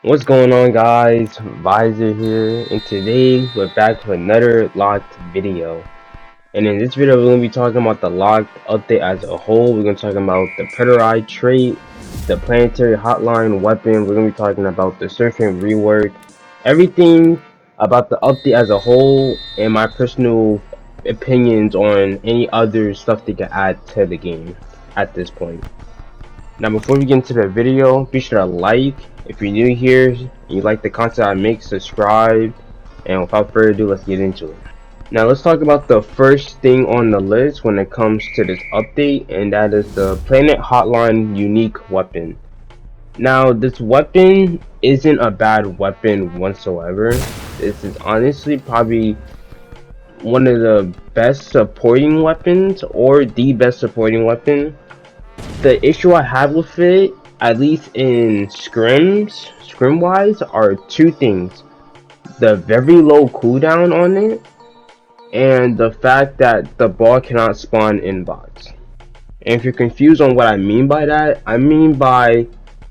What's going on, guys? Visor here, and today we're back with another locked video. And in this video we're going to be talking about the locked update as a whole. We're going to talk about the Predator trait, the planetary hotline weapon. We're going to be talking about the surfing rework, everything about the update as a whole, and my personal opinions on any other stuff they can add to the game at this point. Now before we get into the video, be sure to like if you're new here and you like the content I make, subscribe, and without further ado, let's get into it. Now let's talk about the first thing on the list when it comes to this update, and that is the Planet Hotline unique weapon. Now this weapon isn't a bad weapon whatsoever. This is honestly probably one of the best supporting weapons, or the best supporting weapon. The issue I have with it, at least in scrim wise, are two things: the very low cooldown on it, and the fact that the ball cannot spawn in box. And if you're confused on what I mean by that, I mean by,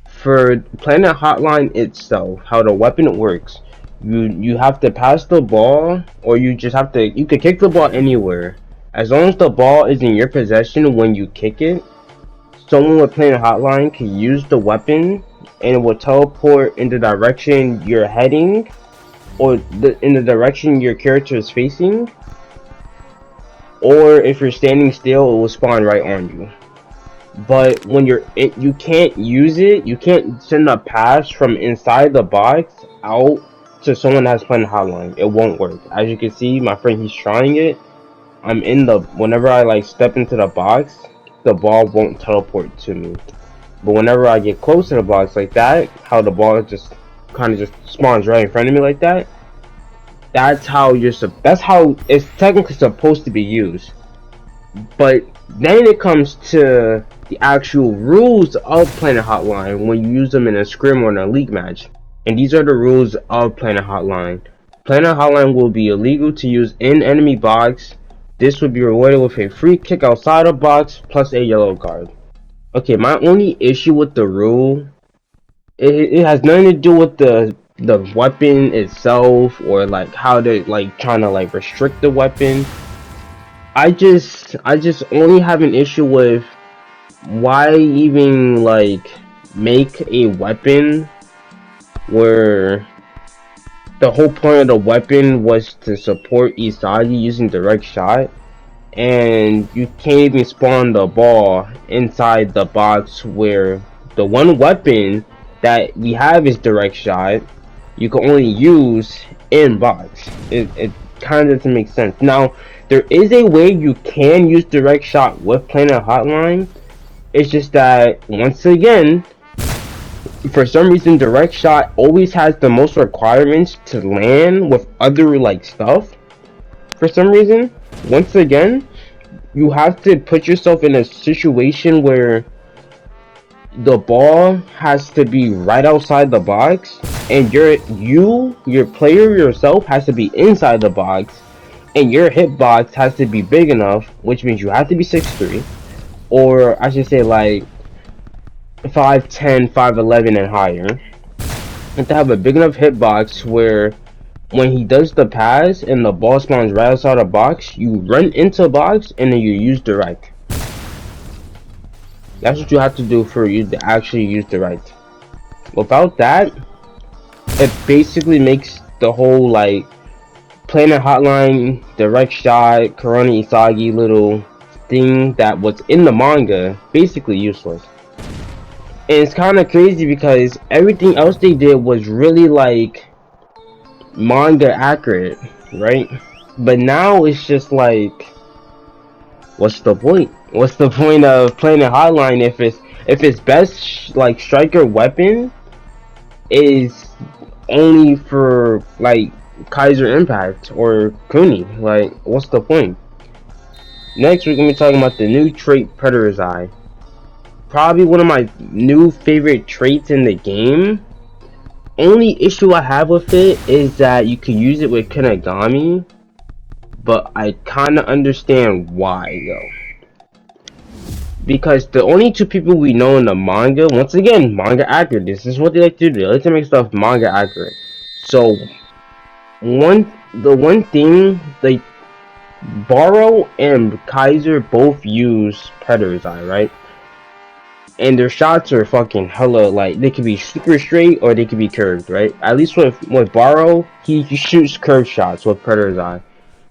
for Planet Hotline itself, how the weapon works, you have to pass the ball, or you can kick the ball anywhere. As long as the ball is in your possession when you kick it, someone with Planet Hotline can use the weapon and it will teleport in the direction you're heading, or in the direction your character is facing, or if you're standing still, it will spawn right on you. But when you can't use it, you can't send a pass from inside the box out to someone that's Planet Hotline. It won't work. As you can see, my friend, he's trying it. Whenever I step into the box, the ball won't teleport to me. But whenever I get close to the box like that, how the ball just spawns right in front of me like that, that's how it's technically supposed to be used. But then it comes to the actual rules of Planet Hotline when you use them in a scrim or in a league match. And these are the rules of Planet Hotline. Planet Hotline will be illegal to use in enemy box. This would be rewarded with a free kick outside of box plus a yellow card. Okay, my only issue with the rule, it has nothing to do with the weapon itself, or how they're trying to restrict the weapon. I just only have an issue with why even make a weapon where the whole point of the weapon was to support Isagi using direct shot, and you can't even spawn the ball inside the box where the one weapon that we have is direct shot. You can only use in box. It kind of doesn't make sense. Now, there is a way you can use direct shot with Planet Hotline. It's just that, once again, for some reason, direct shot always has the most requirements to land with other stuff. For some reason, once again, you have to put yourself in a situation where the ball has to be right outside the box, and your player yourself has to be inside the box, and your hitbox has to be big enough, which means you have to be 6'3", or I should say 5'10", 5'11", and higher, and to have a big enough hitbox where when he does the pass and the ball spawns right outside the box, you run into the box and then you use direct. That's what you have to do for you to actually use direct. Without that, it basically makes the whole Planet Hotline direct shot Corona Isagi little thing that was in the manga basically useless. And it's kind of crazy because everything else they did was really manga accurate, right? But now it's just what's the point? What's the point of Planet Hotline if its best striker weapon is only for Kaiser Impact or Kuni? What's the point? Next, we're gonna be talking about the new trait Predator's Eye. Probably one of my new favorite traits in the game. Only issue I have with it is that you can use it with Kinagami, but I kinda understand why though. Because the only two people we know in the manga, once again, manga accurate. This is what they like to do. They like to make stuff manga accurate. So the one thing, like, Baro and Kaiser both use Predator's Eye, right? And their shots are fucking hella, like, they could be super straight or they could be curved, right? At least with Baro, he shoots curved shots with Predator's Eye.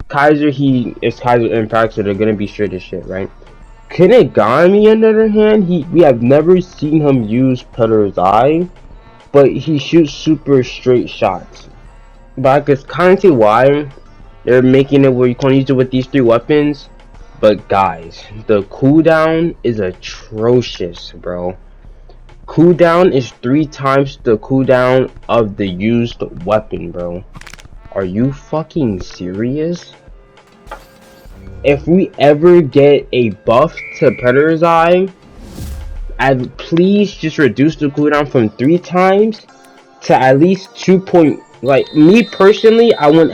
Kaiser, he is Kaiser Impact, so they're gonna be straight as shit, right? Kinigami, on the other hand, we have never seen him use Predator's Eye, but he shoots super straight shots. But I could kind of see why they're making it where you can use it with these three weapons. But guys, the cooldown is atrocious, bro. Cooldown is 3 times the cooldown of the used weapon, bro. Are you fucking serious? If we ever get a buff to Predator's Eye, please just reduce the cooldown from 3 times to at least 2. Like, me personally, I want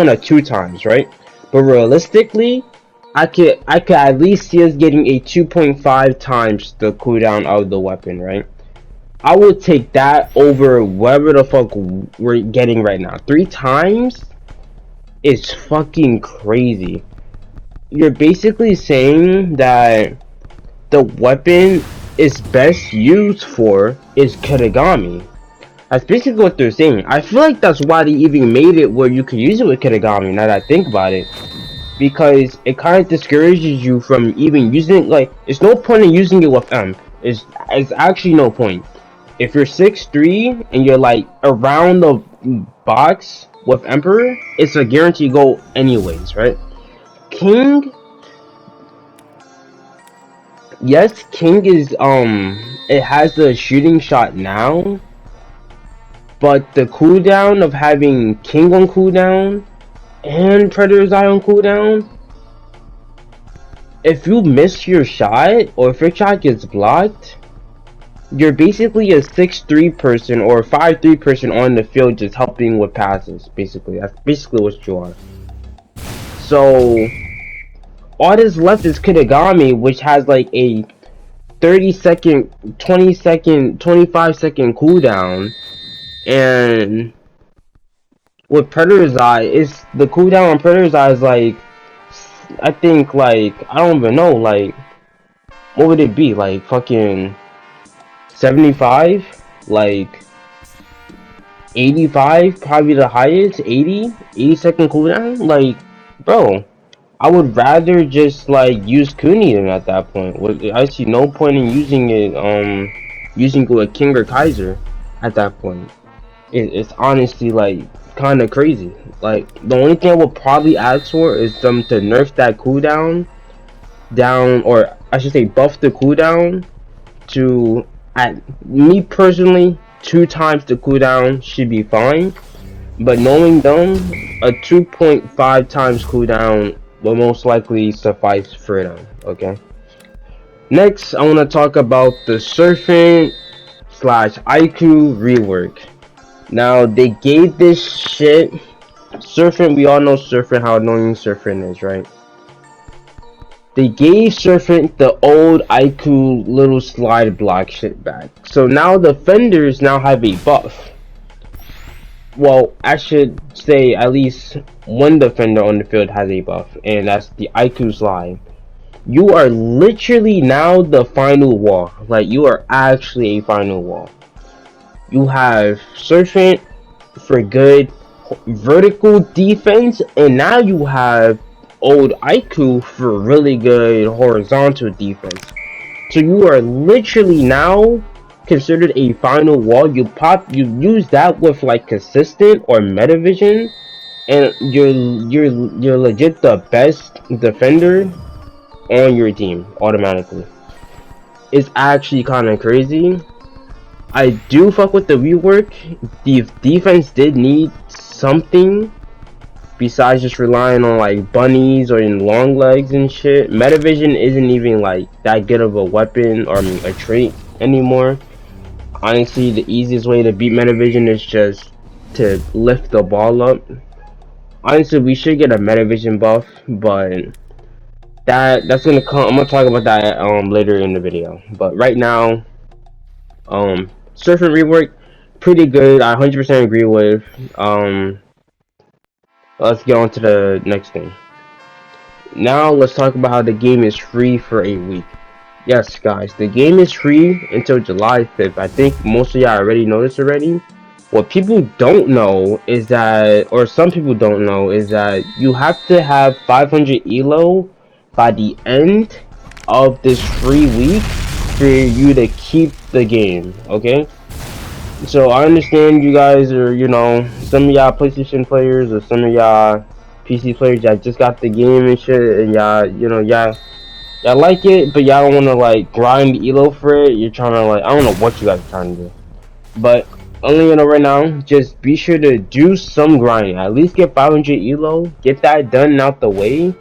a 2 times, right? But realistically, I could at least see us getting a 2.5 times the cooldown of the weapon, right? I would take that over whatever the fuck we're getting right now. 3 times is fucking crazy. You're basically saying that the weapon is best used for is Kinigami. That's basically what they're saying. I feel like that's why they even made it where you can use it with Kinigami, now that I think about it. Because it kind of discourages you from even using it. Like, there's no point in using it with M. It's actually no point. If you're 6'3" and you're like around the box with Emperor, it's a guaranteed goal anyways, right? King, yes, King is it has the shooting shot now, but the cooldown of having King on cooldown and Predator's Eye on cooldown, if you miss your shot or if your shot gets blocked, you're basically a 6'3" person or a 5'3" person on the field just helping with passes. Basically, that's basically what you are. So all that's left is Kinigami, which has like a 30-second, 20-second, 25-second cooldown, and with Predator's Eye, is the cooldown on Predator's Eye is like, I think, like, I don't even know, like, what would it be, like fucking 75, like 85, probably the highest, 80-second cooldown. Like, bro, I would rather just like use Kunio at that point. I see no point in using it, using with King or Kaiser at that point. It's honestly like kind of crazy. Like, the only thing I would probably ask for is them to nerf that cooldown down, or I should say buff the cooldown to, at me personally, 2 times the cooldown should be fine. But knowing them, a 2.5 times cooldown will most likely suffice for them. Okay. Next, I want to talk about the Surfing / IQ rework. Now, they gave this shit, Surfing, we all know Surfing, how annoying Surfing is, right? They gave Surfing the old IQ little slide block shit back. So now the defenders now have a buff. Well, I should say at least one defender on the field has a buff, and that's the IQ slide. You are literally now the final wall. Like, you are actually a final wall. You have Surfing for good vertical defense, and now you have old IQ for really good horizontal defense. So you are literally now considered a final wall. You use that with like consistent or meta vision, and you're legit the best defender on your team automatically. It's actually kind of crazy. I do fuck with the rework. The defense did need something besides just relying on like bunnies or in long legs and shit. Metavision isn't even like that good of a weapon or a trait anymore. Honestly, the easiest way to beat Metavision is just to lift the ball up. Honestly, we should get a Metavision buff, but That's gonna come. I'm gonna talk about that later in the video. But right now, surfing rework, pretty good. I 100% agree with. Um, let's get on to the next thing. Now let's talk about how the game is free for a week. Yes, guys, the game is free until July 5th. I think most of y'all already know this already. What people don't know is that, or some people don't know, is that you have to have 500 elo by the end of this free week for you to keep the game, okay? So I understand you guys are, you know, some of y'all PlayStation players or some of y'all PC players that just got the game and shit, and y'all, you know, y'all like it, but y'all don't want to like grind elo for it. You're trying to like, I don't know what you guys are trying to do, but only you know right now, just be sure to do some grinding. At least get 500 elo, get that done and out the way,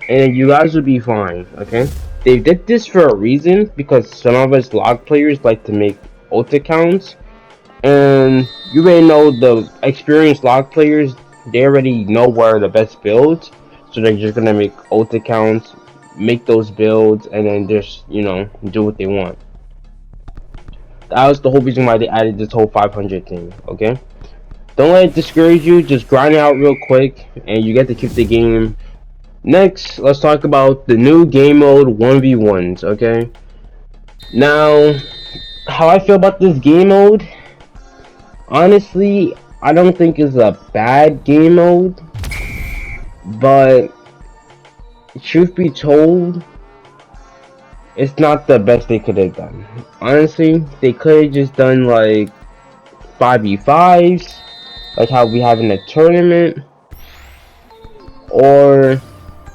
and you guys will be fine. Okay, they did this for a reason because some of us log players like to make ult accounts, and you already know the experienced log players. They already know where the best builds, so they're just gonna make ult accounts, make those builds, and then just, you know, do what they want. That was the whole reason why they added this whole 500 thing. Okay, don't let it discourage you. Just grind it out real quick, and you get to keep the game. Next, let's talk about the new game mode 1v1s. Okay, now how I feel about this game mode. Honestly, I don't think it's a bad game mode, but truth be told, it's not the best they could have done. Honestly, they could have just done like 5v5s, like how we have in a tournament, or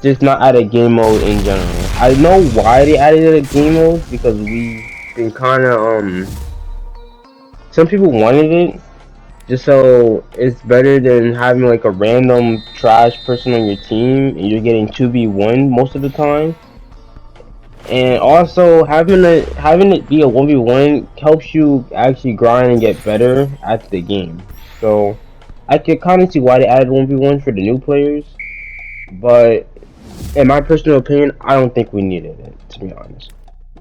just not add a game mode in general. I know why they added a game mode, because we've been kind of some people wanted it, just so it's better than having like a random trash person on your team and you're getting 2v1 most of the time. And also having it be a 1v1 helps you actually grind and get better at the game. So I could kind of see why they added 1v1 for the new players, but in my personal opinion, I don't think we needed it, to be honest.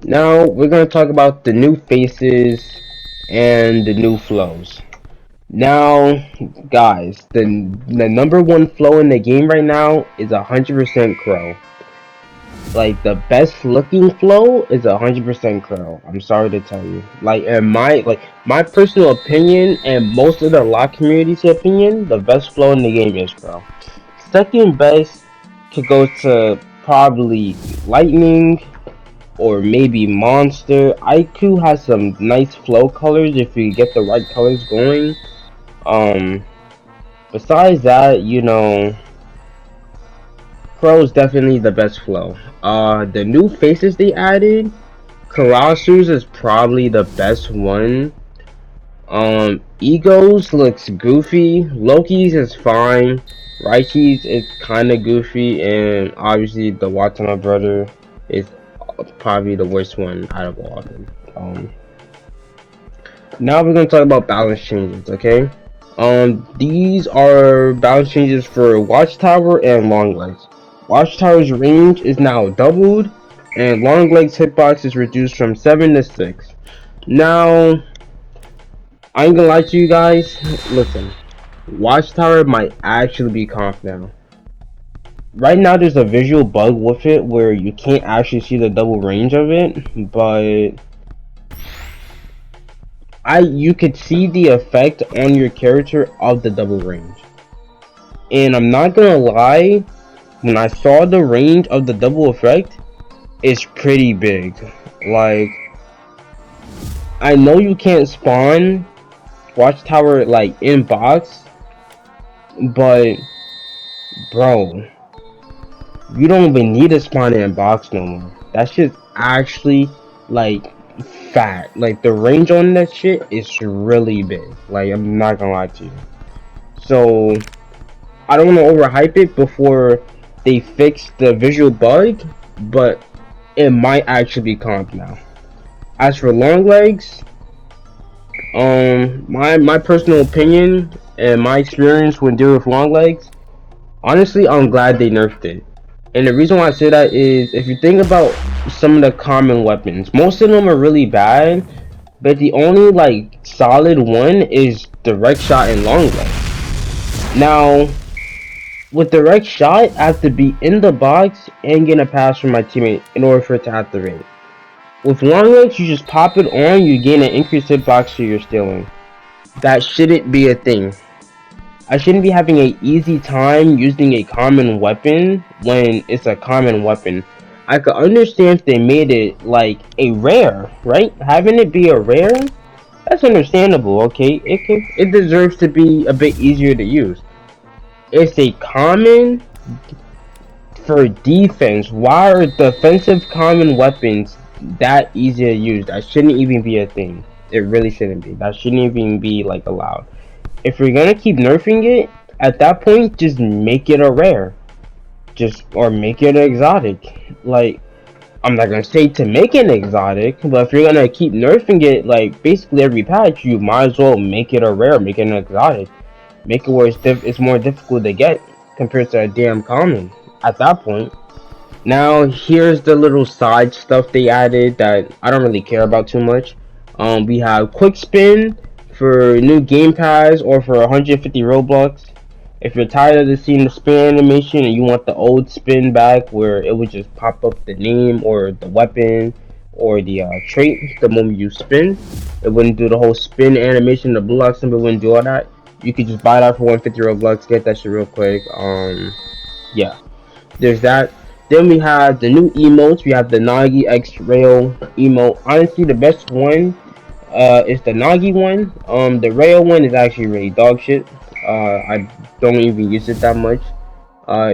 Now we're gonna talk about the new faces and the new flows. Now, guys, the number one flow in the game right now is 100% Crow. Like, the best looking flow is 100% Crow. I'm sorry to tell you. Like, in my personal opinion and most of the lock community's opinion, the best flow in the game is Crow. Second best could go to probably Lightning or maybe Monster. IQ has some nice flow colors if you get the right colors going. Besides that, you know, Crow is definitely the best flow. The new faces they added, Karasu's is probably the best one. Ego's looks goofy. Loki's is fine. Raichi's is kind of goofy, and obviously the Watanabe brother is probably the worst one out of all of them. Now we're gonna talk about balance changes, okay? These are balance changes for Watchtower and Longlegs. Watchtower's range is now doubled, and Longlegs hitbox is reduced from 7 to 6. Now, I ain't gonna lie to you guys, listen, Watchtower might actually be comp now. Right now there's a visual bug with it where you can't actually see the double range of it, but you could see the effect on your character of the double range. And I'm not gonna lie, when I saw the range of the double effect, it's pretty big. Like, I know you can't spawn Watchtower like in box, but bro, you don't even need to spawn it in box no more. That shit's actually like fat. Like, the range on that shit is really big. Like, I'm not gonna lie to you. So I don't want to overhype it before they fix the visual bug, but it might actually be comp now. As for Longlegs, my personal opinion and my experience when dealing with Longlegs, honestly, I'm glad they nerfed it. And the reason why I say that is, if you think about some of the common weapons, most of them are really bad, but the only like solid one is direct shot and long range. Now, with direct shot, I have to be in the box and get a pass from my teammate in order for it to activate. With long range, you just pop it on, you gain an increased hitbox so you're stealing. That shouldn't be a thing. I shouldn't be having an easy time using a common weapon when it's a common weapon. I could understand if they made it like a rare, right? Having it be a rare, that's understandable, okay? It deserves to be a bit easier to use. It's a common for defense. Why are defensive common weapons that easy to use? That shouldn't even be a thing. It really shouldn't be. That shouldn't even be like allowed. If you're gonna keep nerfing it, at that point, just make it a rare. Or make it an exotic. Like, I'm not gonna say to make it an exotic, but if you're gonna keep nerfing it, like, basically every patch, you might as well make it a rare, make it an exotic. Make it where it's more difficult to get compared to a damn common at that point. Now, here's the little side stuff they added that I don't really care about too much. We have quick spin for new game pass or for 150 Robux. If you're tired of seeing the spin animation and you want the old spin back where it would just pop up the name or the weapon or the trait the moment you spin, it wouldn't do the whole spin animation, the block symbol wouldn't do all that. You could just buy that for 150 Robux, get that shit real quick. Yeah, there's that. Then we have the new emotes. We have the Nagi X Rail emote. Honestly, the best one is the Nagi one. The Rail one is actually really dog shit. I don't even use it that much.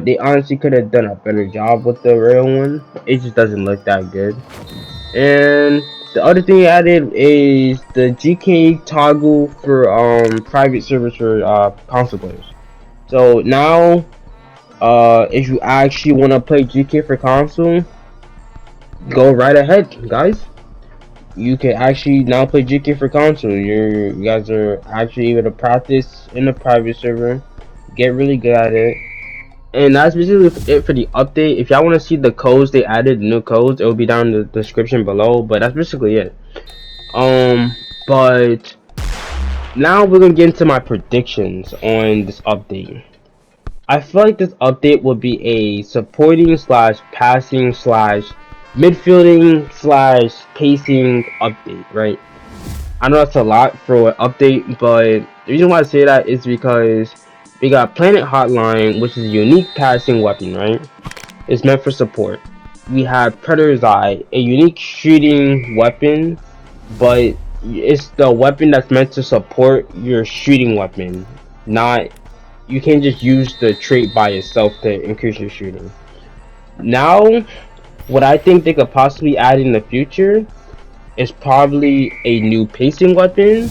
They honestly could have done a better job with the Rail one. It just doesn't look that good. And the other thing added is the GK toggle for private servers for console players. So now, if you actually want to play GK for console, go right ahead, guys. You can actually now play GK for console. You guys are actually able to practice in a private server, get really good at it. And that's basically it for the update. If y'all want to see the codes they added, the new codes, it will be down in the description below. But that's basically it. But now we're gonna get into my predictions on this update. I feel like this update will be a supporting slash passing slash midfielding slash pacing update, right? I know that's a lot for an update, but the reason why I say that is because we got PLANETHOTLINE, which is a unique passing weapon, right? It's meant for support. We have Predator's Eye, a unique shooting weapon, but it's the weapon that's meant to support your shooting weapon. Not, you can't just use the trait by itself to increase your shooting. Now, what I think they could possibly add in the future is probably a new pacing weapon.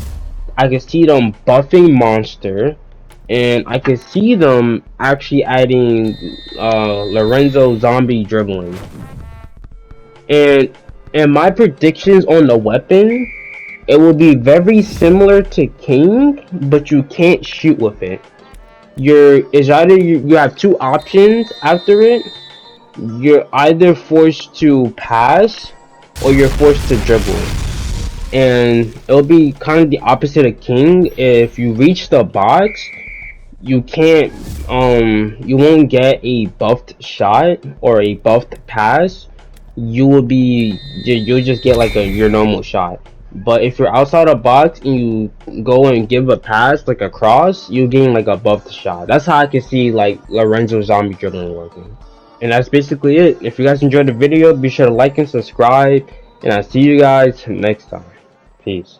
I could see them buffing Monster, and I could see them actually adding Lorenzo zombie dribbling. And my predictions on the weapon, it will be very similar to King, but you can't shoot with it. It's either you have two options after it. You're either forced to pass or you're forced to dribble. And it'll be kind of the opposite of King. If you reach the box, you can't you won't get a buffed shot or a buffed pass. You'll just get like your normal shot. But if you're outside the box and you go and give a pass like a cross, you gain like a buffed shot. That's how I can see like Lorenzo zombie dribbling working. And that's basically it. If you guys enjoyed the video, be sure to like and subscribe, and I'll see you guys next time. Peace.